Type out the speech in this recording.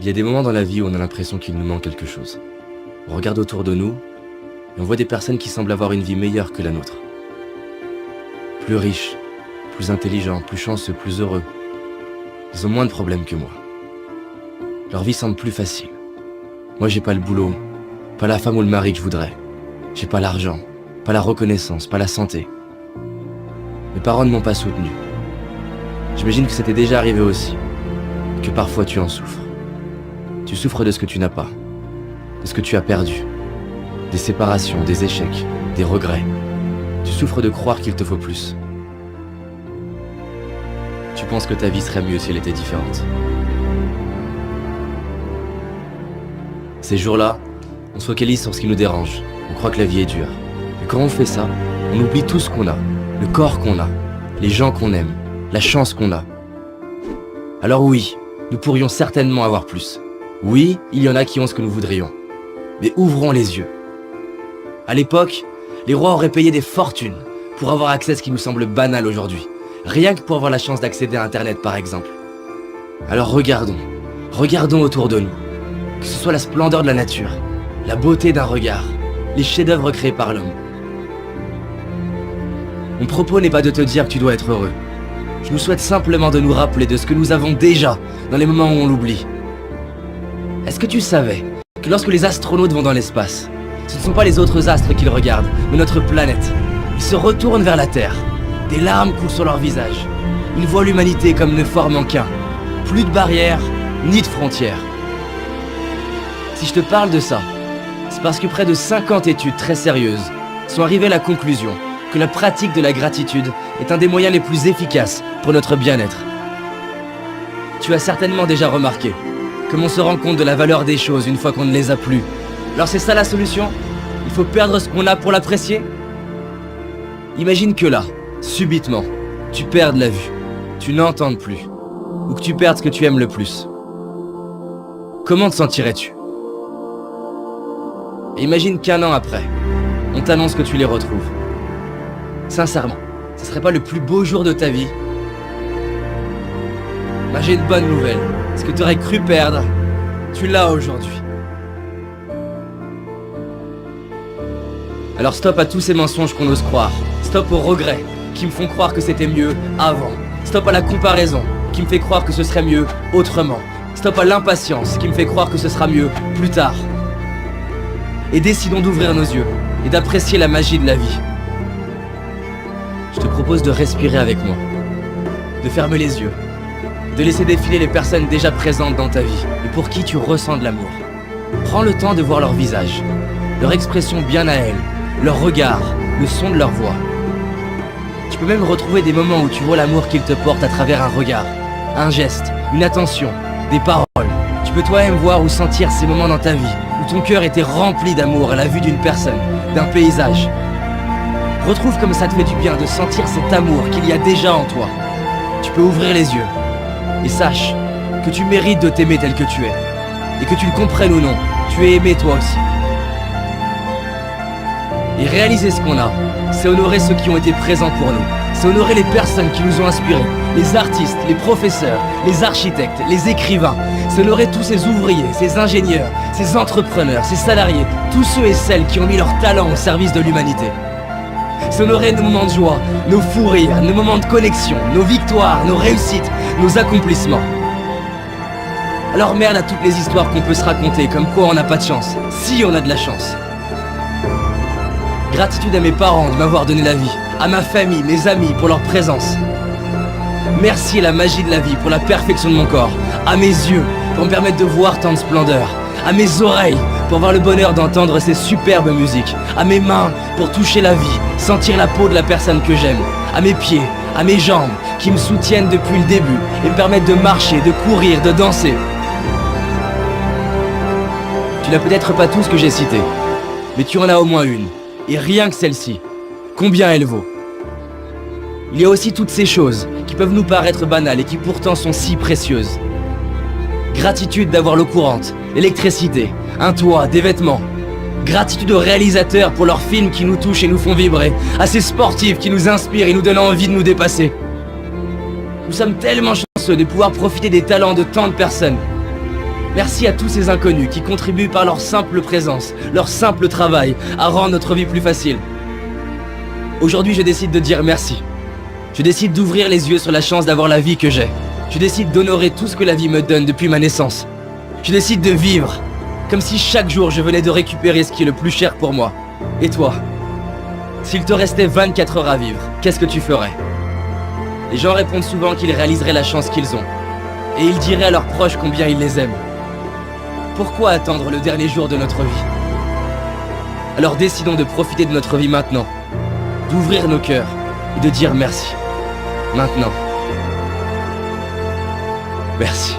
Il y a des moments dans la vie où on a l'impression qu'il nous manque quelque chose. On regarde autour de nous et on voit des personnes qui semblent avoir une vie meilleure que la nôtre. Plus riches, plus intelligents, plus chanceux, plus heureux. Ils ont moins de problèmes que moi. Leur vie semble plus facile. Moi, j'ai pas le boulot, pas la femme ou le mari que je voudrais. J'ai pas l'argent, pas la reconnaissance, pas la santé. Mes parents ne m'ont pas soutenu. J'imagine que ça t'est déjà arrivé aussi, que parfois tu en souffres. Tu souffres de ce que tu n'as pas, de ce que tu as perdu, des séparations, des échecs, des regrets. Tu souffres de croire qu'il te faut plus. Tu penses que ta vie serait mieux si elle était différente. Ces jours-là, on se focalise sur ce qui nous dérange. On croit que la vie est dure. Et quand on fait ça, on oublie tout ce qu'on a, le corps qu'on a, les gens qu'on aime, la chance qu'on a. Alors oui, nous pourrions certainement avoir plus. Oui, il y en a qui ont ce que nous voudrions. Mais ouvrons les yeux. À l'époque, les rois auraient payé des fortunes pour avoir accès à ce qui nous semble banal aujourd'hui. Rien que pour avoir la chance d'accéder à Internet par exemple. Alors regardons autour de nous. Que ce soit la splendeur de la nature, la beauté d'un regard, les chefs-d'œuvre créés par l'homme. Mon propos n'est pas de te dire que tu dois être heureux. Je nous souhaite simplement de nous rappeler de ce que nous avons déjà dans les moments où on l'oublie. Est-ce que tu savais que lorsque les astronautes vont dans l'espace, ce ne sont pas les autres astres qu'ils regardent, mais notre planète. Ils se retournent vers la Terre. Des larmes coulent sur leur visage. Ils voient l'humanité comme ne formant qu'un. Plus de barrières, ni de frontières. Si je te parle de ça, c'est parce que près de 50 études très sérieuses sont arrivées à la conclusion que la pratique de la gratitude est un des moyens les plus efficaces pour notre bien-être. Tu as certainement déjà remarqué comme on se rend compte de la valeur des choses une fois qu'on ne les a plus. Alors c'est ça la solution? Il faut perdre ce qu'on a pour l'apprécier? Imagine que là, subitement, tu perdes la vue, tu n'entends plus, ou que tu perdes ce que tu aimes le plus. Comment te sentirais-tu? Et imagine qu'un an après, on t'annonce que tu les retrouves. Sincèrement, ce serait pas le plus beau jour de ta vie? Bah, j'ai une bonne nouvelle. Ce que tu aurais cru perdre, tu l'as aujourd'hui. Alors stop à tous ces mensonges qu'on ose croire. Stop aux regrets qui me font croire que c'était mieux avant. Stop à la comparaison qui me fait croire que ce serait mieux autrement. Stop à l'impatience qui me fait croire que ce sera mieux plus tard. Et décidons d'ouvrir nos yeux et d'apprécier la magie de la vie. Je te propose de respirer avec moi, de fermer les yeux, de laisser défiler les personnes déjà présentes dans ta vie et pour qui tu ressens de l'amour. Prends le temps de voir leur visage, leur expression bien à elles, leur regard, le son de leur voix. Tu peux même retrouver des moments où tu vois l'amour qu'ils te portent à travers un regard, un geste, une attention, des paroles. Tu peux toi-même voir ou sentir ces moments dans ta vie où ton cœur était rempli d'amour à la vue d'une personne, d'un paysage. Retrouve comme ça te fait du bien de sentir cet amour qu'il y a déjà en toi. Tu peux ouvrir les yeux et sache que tu mérites de t'aimer tel que tu es. Et que tu le comprennes ou non, tu es aimé toi aussi. Et réaliser ce qu'on a, c'est honorer ceux qui ont été présents pour nous. C'est honorer les personnes qui nous ont inspirés, les artistes, les professeurs, les architectes, les écrivains. C'est honorer tous ces ouvriers, ces ingénieurs, ces entrepreneurs, ces salariés, tous ceux et celles qui ont mis leur talent au service de l'humanité. C'est honorer nos moments de joie, nos fous rires, nos moments de connexion, nos victoires, nos réussites, nos accomplissements. Alors merde à toutes les histoires qu'on peut se raconter, comme quoi on n'a pas de chance, si on a de la chance. Gratitude à mes parents de m'avoir donné la vie, à ma famille, mes amis pour leur présence. Merci à la magie de la vie pour la perfection de mon corps, à mes yeux pour me permettre de voir tant de splendeur, à mes oreilles pour avoir le bonheur d'entendre ces superbes musiques, à mes mains pour toucher la vie, sentir la peau de la personne que j'aime, à mes pieds, à mes jambes qui me soutiennent depuis le début et me permettent de marcher, de courir, de danser. Tu n'as peut-être pas tout ce que j'ai cité, mais tu en as au moins une. Et rien que celle-ci, combien elle vaut? Il y a aussi toutes ces choses qui peuvent nous paraître banales et qui pourtant sont si précieuses. Gratitude d'avoir l'eau courante, l'électricité, un toit, des vêtements. Gratitude aux réalisateurs pour leurs films qui nous touchent et nous font vibrer, à ces sportifs qui nous inspirent et nous donnent envie de nous dépasser. Nous sommes tellement chanceux de pouvoir profiter des talents de tant de personnes. Merci à tous ces inconnus qui contribuent par leur simple présence, leur simple travail, à rendre notre vie plus facile. Aujourd'hui, je décide de dire merci. Je décide d'ouvrir les yeux sur la chance d'avoir la vie que j'ai. Je décide d'honorer tout ce que la vie me donne depuis ma naissance. Je décide de vivre, comme si chaque jour je venais de récupérer ce qui est le plus cher pour moi. Et toi? S'il te restait 24 heures à vivre, qu'est-ce que tu ferais? Les gens répondent souvent qu'ils réaliseraient la chance qu'ils ont. Et ils diraient à leurs proches combien ils les aiment. Pourquoi attendre le dernier jour de notre vie? Alors décidons de profiter de notre vie maintenant, d'ouvrir nos cœurs et de dire merci. Maintenant. Merci.